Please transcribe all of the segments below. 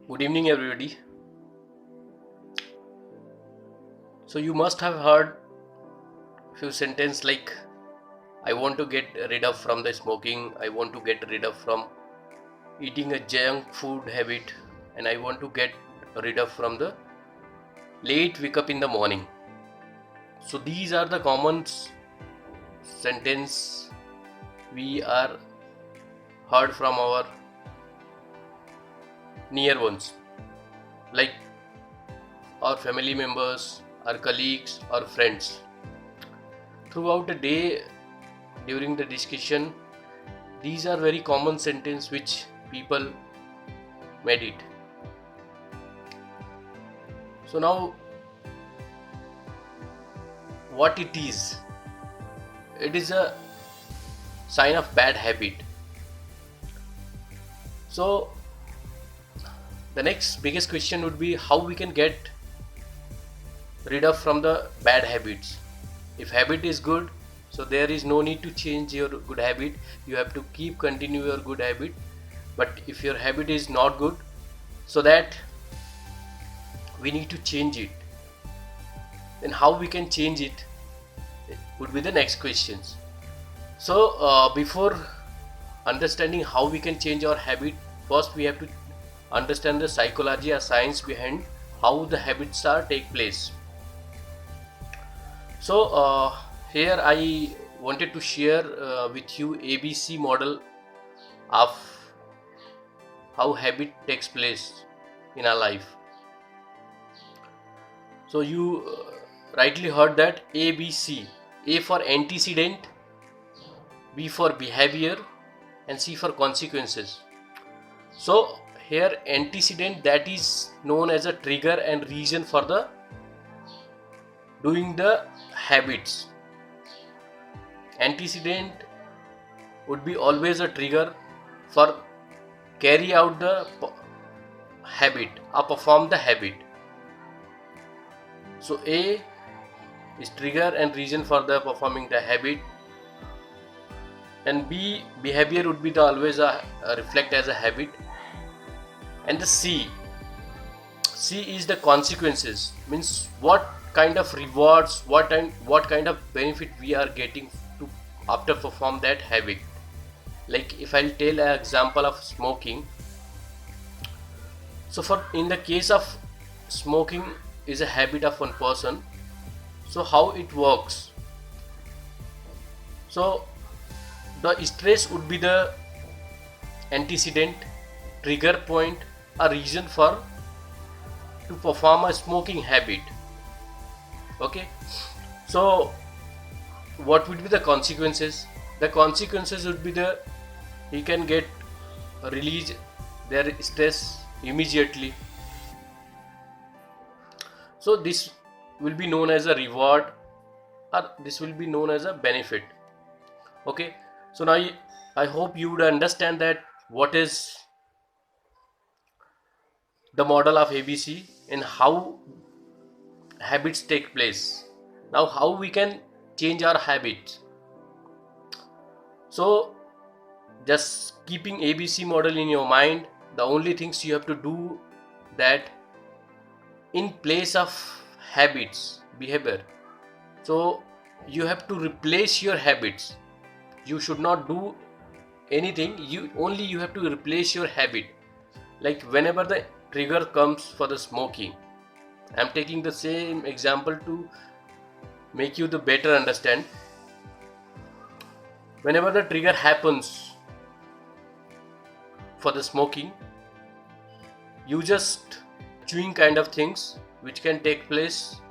Good evening, everybody. So you must have heard few sentences like I want to get rid of from the smoking, I want to get rid of from eating a junk food habit, and I want to get rid of from the late wake up in the morning. So these are the common sentence we are heard from our near ones, like our family members, our colleagues, our friends. Throughout the day, during the discussion, these are very common sentence which people made it. So now what it is? It is a sign of bad habit. So the next biggest question would be how we can get rid of from the bad habits. If habit is good, so there is no need to change your good habit. You have to keep continue your good habit. But if your habit is not good, so that we need to change it. Then how we can change it would be the next questions. So before understanding how we can change our habit, first we have to understand the psychology or science behind how the habits are take place. So here I wanted to share with you ABC model of how habit takes place in our life. So you rightly heard that ABC. A for antecedent, B for behavior, and C for consequences. So here antecedent, that is known as a trigger and reason for the doing the habits. Antecedent would be always a trigger for carry out the habit or perform the habit. So A is trigger and reason for the performing the habit, and B behavior would be the always a reflect as a habit, and the C is the consequences, means what kind of rewards, what kind of benefit we are getting to after perform that habit. Like if I'll tell an example of smoking, so for in the case of smoking is a habit of one person, so how it works? So the stress would be the antecedent, trigger point, a reason for to perform a smoking habit. Okay, so what would be the consequences? The consequences would be the he can get release their stress immediately. So this will be known as a reward, or this will be known as a benefit. Okay, so now I hope you would understand that what is the model of ABC and how habits take place. Now how we can change our habits? So just keeping ABC model in your mind, the only things you have to do that in place of habits, behavior, so you have to replace your habits. You should not do anything, you have to replace your habit. Like whenever the trigger comes for the smoking, I'm taking the same example to make you the better understand. Whenever the trigger happens for the smoking, you just chewing kind of things which can take place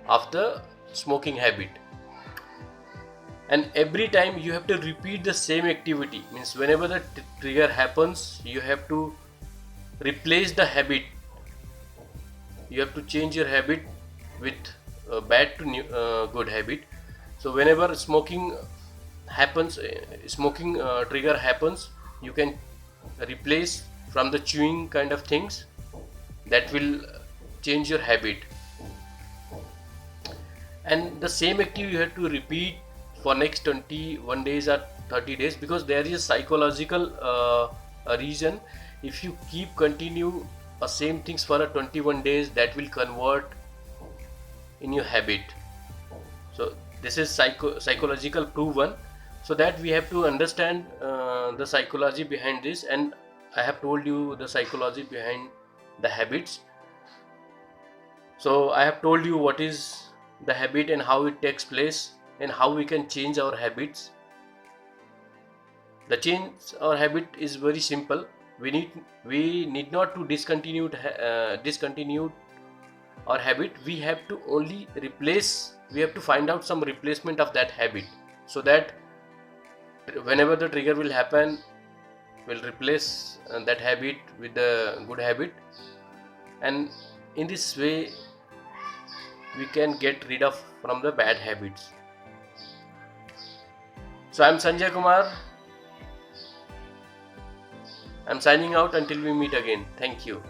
after smoking habit, and every time you have to repeat the same activity, means whenever the trigger happens you have to replace the habit. You have to change your habit with bad to good habit. So whenever smoking happens, smoking trigger happens, you can replace from the chewing kind of things, that will change your habit. And the same activity you have to repeat for next 21 days or 30 days, because there is a psychological reason. If you keep continue or same things for a 21 days, that will convert in your habit. So this is psychological proven, so that we have to understand the psychology behind this, and I have told you the psychology behind the habits. So I have told you what is the habit and how it takes place and how we can change our habits. The change our habit is very simple. We need not to discontinue our habit. We have to only replace, we have to find out some replacement of that habit, so that whenever the trigger will happen, we'll replace that habit with the good habit, and in this way we can get rid of from the bad habits. So I'm Sanjay Kumar. I'm signing out until we meet again. Thank you.